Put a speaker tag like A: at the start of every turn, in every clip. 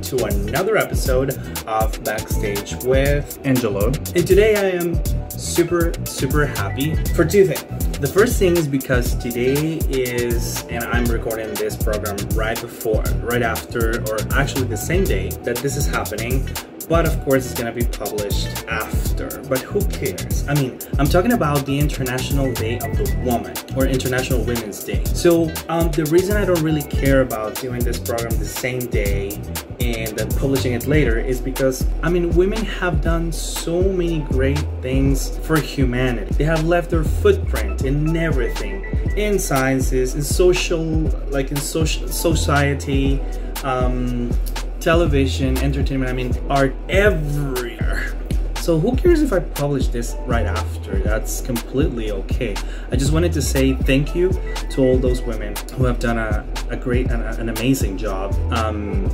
A: to another episode of Backstage with
B: Angelo.
A: And today I am super happy for two things. The first thing is because today is, and I'm recording this program right after, or actually the same day that this is happening. But of course it's gonna be published after, but who cares? I mean, I'm talking about the International Day of the Woman, or International Women's Day. So the reason I don't really care about doing this program the same day and then publishing it later is because, I mean, women have done so many great things for humanity. They have left their footprint in everything, in sciences, in society, television, entertainment, I mean, art, everywhere. So who cares if I publish this right after? That's completely okay. I just wanted to say thank you to all those women who have done a great and an amazing job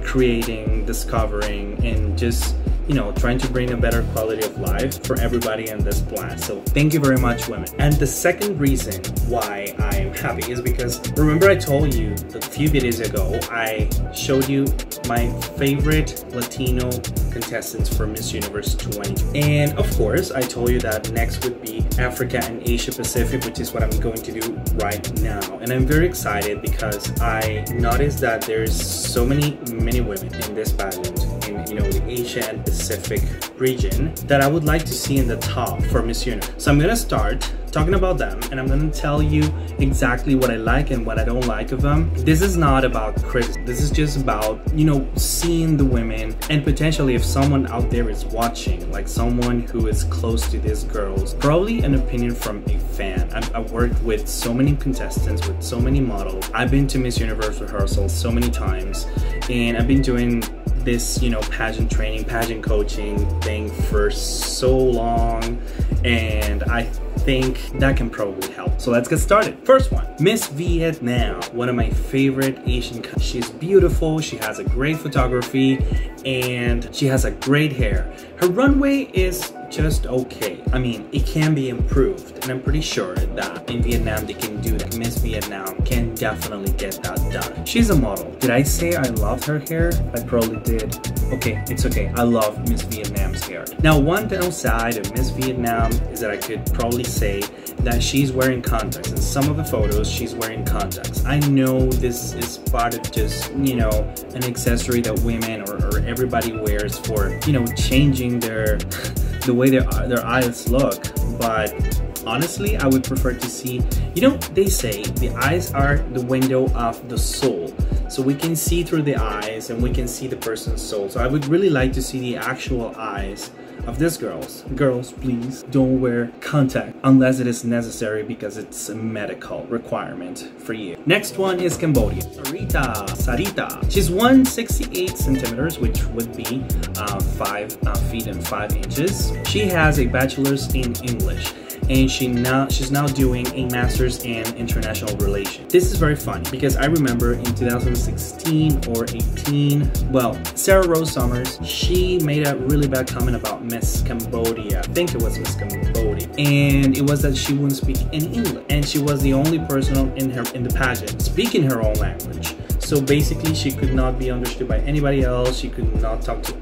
A: creating, discovering, and just, you know, trying to bring a better quality of life for everybody on this planet. So thank you very much, women. And the second reason why I'm happy is because, remember I told you a few videos ago, I showed you my favorite Latino contestants for Miss Universe 2020. And of course, I told you that next would be Africa and Asia Pacific, which is what I'm going to do right now. And I'm very excited because I noticed that there's so many women in this pageant, in, you know, the Asia and Pacific region, that I would like to see in the top for Miss Universe. So I'm gonna start talking about them, and I'm gonna tell you exactly what I like and what I don't like of them. This is not about criticism. This is just about, you know, seeing the women, and potentially if someone out there is watching, like someone who is close to these girls, probably an opinion from a fan. I've worked with so many contestants, with so many models. I've been to Miss Universe rehearsals so many times, and I've been doing this, you know, pageant training, pageant coaching thing for so long, and I think that can probably help. So let's get started. First one, Miss Vietnam, one of my favorite Asian countries. She's beautiful, she has a great photography, and she has a great hair. Her runway is just okay. I mean, it can be improved, and I'm pretty sure that in Vietnam they can do that. Miss Vietnam can definitely get that done. She's a model. Did I say I loved her hair? I probably did. Okay, it's okay. I love Miss Vietnam's hair. Now, one downside of Miss Vietnam is that I could probably say that she's wearing contacts. In some of the photos, she's wearing contacts. I know this is part of just, you know, an accessory that women or everybody wears for, you know, changing the way their eyes look, but honestly, I would prefer to see, you know, they say the eyes are the window of the soul. So we can see through the eyes and we can see the person's soul. So I would really like to see the actual eyes of these girls. Girls, please don't wear contact unless it is necessary because it's a medical requirement for you. Next one is Cambodia. Sarita. She's 168 centimeters, which would be 5 feet and 5 inches. She has a bachelor's in English, and she's now doing a master's in international relations. This is very funny because I remember in 2016 or 18, well, Sarah Rose Summers, she made a really bad comment about Miss Cambodia. I think it was Miss Cambodia, and it was that she wouldn't speak in English, and she was the only person in the pageant speaking her own language. So basically, she could not be understood by anybody else. She could not talk to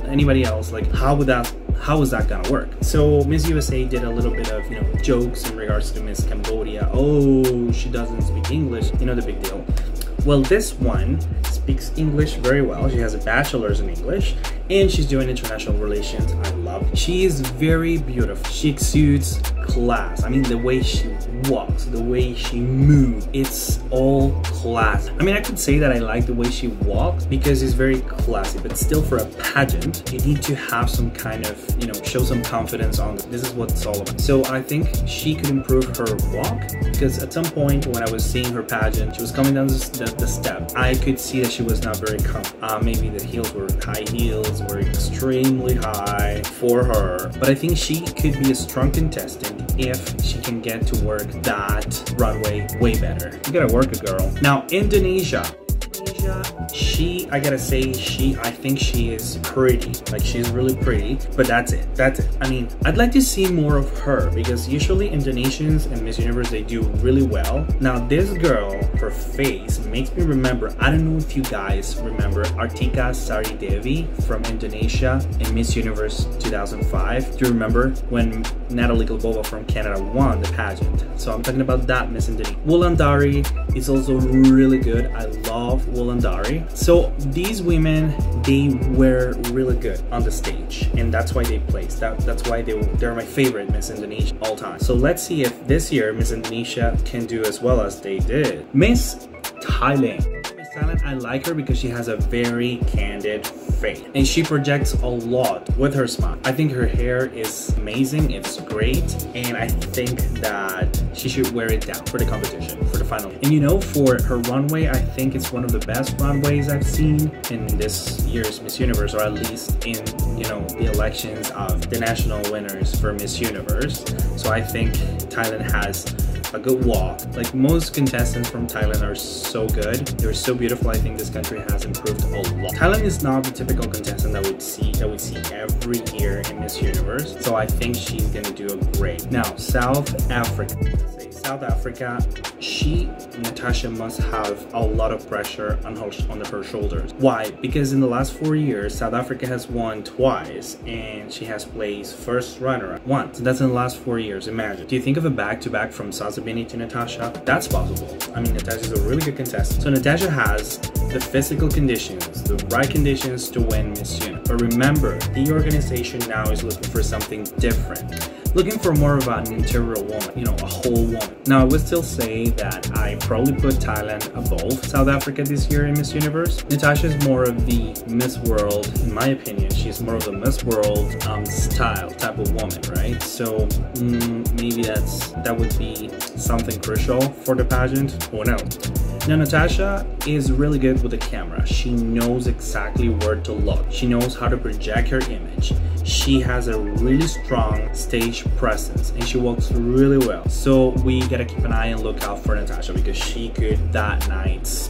A: anybody else. Like, how was that gonna work? So Miss USA did a little bit of, you know, jokes in regards to Miss Cambodia. Oh, she doesn't speak English. You know, the big deal. Well, this one speaks English very well. She has a bachelor's in English, and she's doing international relations. I love it. She is very beautiful. She exudes class. I mean, the way she walks, the way she moves, it's all class. I mean, I could say that I like the way she walks because it's very classy, but still for a pageant, you need to have some kind of, you know, show some confidence on this. This is what it's all about. So I think she could improve her walk, because at some point when I was seeing her pageant, she was coming down the step. I could see that she was not very comfortable. Maybe the heels were high heels or extremely high for her, but I think she could be a strong contestant if she can get to work that runway way better. You gotta work it, girl. Now, Indonesia. I gotta say, I think she is pretty. Like, she's really pretty, but that's it. I mean, I'd like to see more of her, because usually Indonesians and Miss Universe, they do really well. Now this girl, her face makes me remember, I don't know if you guys remember Artika Sari Devi from Indonesia in Miss Universe 2005. Do you remember when Natalie Glebova from Canada won the pageant? So I'm talking about that Miss Indonesia. Wulandari is also really good. I love Wulandari. So these women, they were really good on the stage, and that's why they placed. That's why they're my favorite Miss Indonesia all time. So let's see if this year Miss Indonesia can do as well as they did. Miss Thailand. Miss Thailand, I like her because she has a very candid face, and she projects a lot with her smile. I think her hair is amazing, it's great, and I think that she should wear it down for the competition, for the final. And you know, for her runway, I think it's one of the best runways I've seen in this year's Miss Universe, or at least in, you know, the elections of the national winners for Miss Universe. So I think Thailand has a good walk. Like, most contestants from Thailand are so good. They're so beautiful. I think this country has improved a lot. Thailand is not the typical contestant that we see every year in Miss Universe. So I think she's gonna do a great. Now, South Africa. South Africa, Natasha must have a lot of pressure on her shoulders. Why? Because in the last 4 years, South Africa has won twice, and she has placed first runner-up once. That's in the last 4 years. Imagine. Do you think of a back-to-back from Sazabini to Natasha? That's possible. I mean, Natasha's a really good contestant. So Natasha has the physical conditions, the right conditions to win Miss Universe. But remember, the organization now is looking for something different. Looking for more of an integral woman, you know, a whole woman. Now, I would still say that I probably put Thailand above South Africa this year in Miss Universe. Natasha is more of the Miss World, in my opinion. She's more of the Miss World style type of woman, right? So maybe that would be something crucial for the pageant. Who knows? Now, Natasha is really good with the camera. She knows exactly where to look. She knows how to project her image. She has a really strong stage presence, and she walks really well. So we gotta keep an eye and look out for Natasha, because she could that night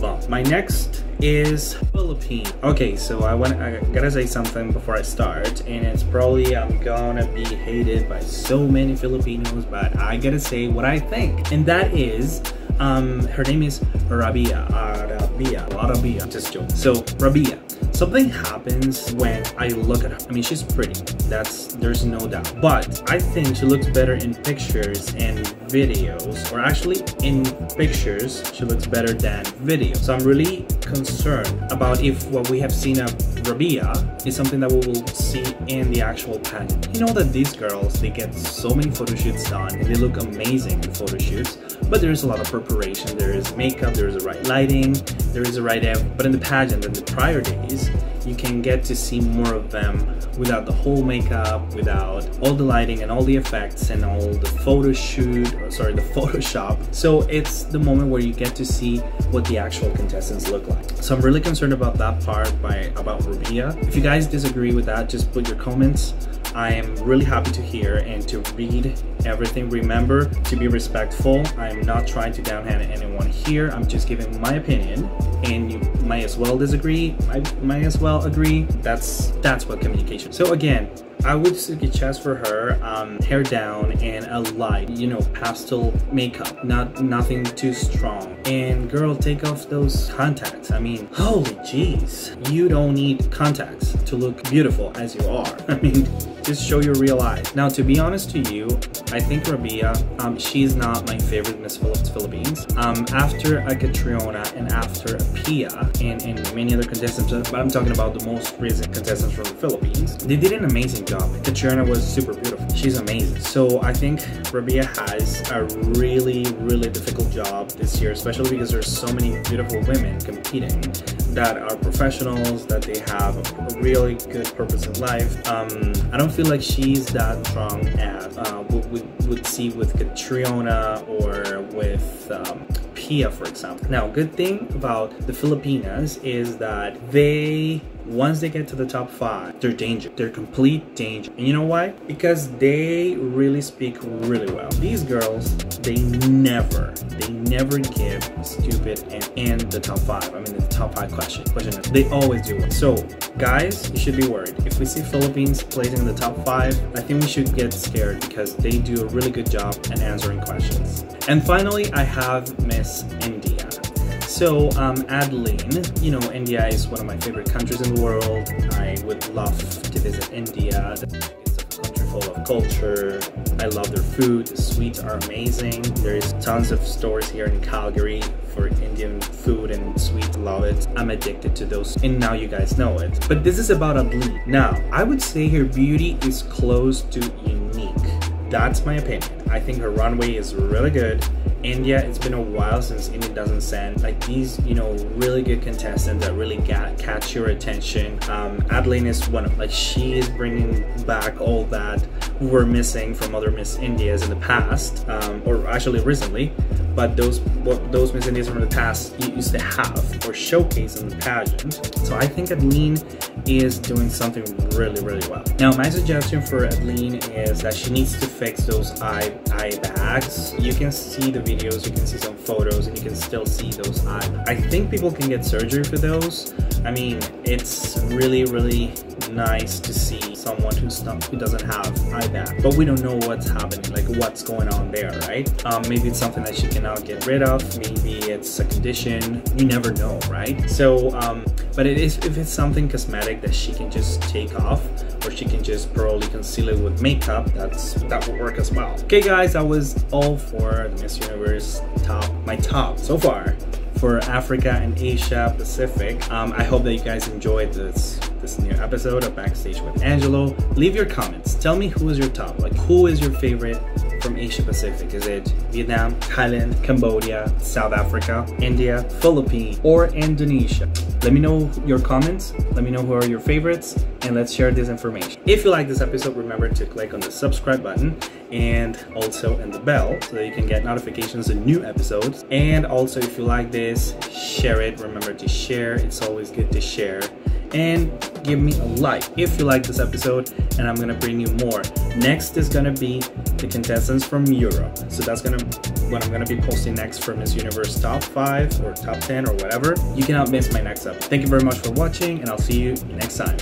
A: bump. My next is Philippines. Okay, so I gotta say something before I start, and it's probably I'm gonna be hated by so many Filipinos, but I gotta say what I think, and that is her name is Rabia. Just joking. So Rabia. Something happens when I look at her. I mean, she's pretty. There's no doubt. But I think she looks better in pictures and videos, or actually in pictures, she looks better than video. So I'm really concerned about if what we have seen of Rabia is something that we will see in the actual pageant. You know that these girls, they get so many photo shoots done, and they look amazing in photo shoots, but there is a lot of preparation. There is makeup, there is the right lighting, there is the right but in the pageant, in the prior days, you can get to see more of them without the whole makeup, without all the lighting and all the effects and all the the Photoshop. So it's the moment where you get to see what the actual contestants look like. So I'm really concerned about that part about Rabia. If you guys disagree with that, just put your comments. I am really happy to hear and to read everything. Remember to be respectful. I'm not trying to downhand anyone here. I'm just giving my opinion, and you might as well disagree. I might as well agree. That's what communication. So again, I would suggest for her hair down and a light, you know, pastel makeup, nothing too strong. And girl, take off those contacts. I mean, holy jeez, you don't need contacts to look beautiful as you are. I mean, just show your real eyes. Now, to be honest to you, I think Rabia, she's not my favorite Miss Philippines. After a Catriona and after a Pia and many other contestants, but I'm talking about the most recent contestants from the Philippines, they did an amazing job. Catriona was super beautiful. She's amazing. So I think Rabia has a really, really difficult job this year, especially because there's so many beautiful women competing that are professionals, that they have a really good purpose in life. I don't feel like she's that strong as we would see with Catriona or with Pia, for example. Now, good thing about the Filipinas is that once they get to the top 5, they're danger. They're complete danger. And you know why? Because they really speak really well. These girls, they never give stupid and in the top 5. I mean, the top 5 question. They always do it. So, guys, you should be worried. If we see Philippines placing in the top 5, I think we should get scared because they do a really good job at answering questions. And finally, I have Miss India. So, Adeline, you know, India is one of my favorite countries in the world. I would love to visit India. It's a country full of culture. I love their food. The sweets are amazing. There's tons of stores here in Calgary for Indian food and sweets. Love it. I'm addicted to those, and now you guys know it. But this is about Adeline. Now, I would say her beauty is close to unique. That's my opinion. I think her runway is really good. India, it's been a while since India doesn't send like these, you know, really good contestants that really catch your attention. Adeline is one of, like, she is bringing back all that were missing from other Miss Indias in the past, or actually recently. But those Miss Indias from the past used to have or showcase in the pageant. So I think Adeline is doing something really, really well. Now, my suggestion for Adeline is that she needs to fix those eye bags. You can see the videos, you can see some photos, and you can still see those eyes. I think people can get surgery for those. I mean, it's really, really nice to see someone who doesn't have eye bag, but we don't know what's happening, like what's going on there, right? Maybe it's something that she cannot get rid of. Maybe it's a condition. You never know, right? So, but if it's something cosmetic that she can just take off, or she can just probably conceal it with makeup, that will work as well. Okay, guys, that was all for the Miss Universe my top so far for Africa and Asia Pacific. I hope that you guys enjoyed this new episode of Backstage with Angelo. Leave your comments. Tell me who is your top. Like, who is your favorite from Asia Pacific? Is it Vietnam, Thailand, Cambodia, South Africa, India, Philippines, or Indonesia? Let me know your comments. Let me know who are your favorites, and let's share this information. If you like this episode, remember to click on the subscribe button and also in the bell so that you can get notifications of new episodes. And also, if you like this, share it. Remember to share. It's always good to share. And give me a like if you like this episode, and I'm gonna bring you more. Next is gonna be the contestants from Europe. So that's what I'm gonna be posting next for Miss Universe top 5 or top 10 or whatever. You cannot miss my next episode. Thank you very much for watching, and I'll see you next time.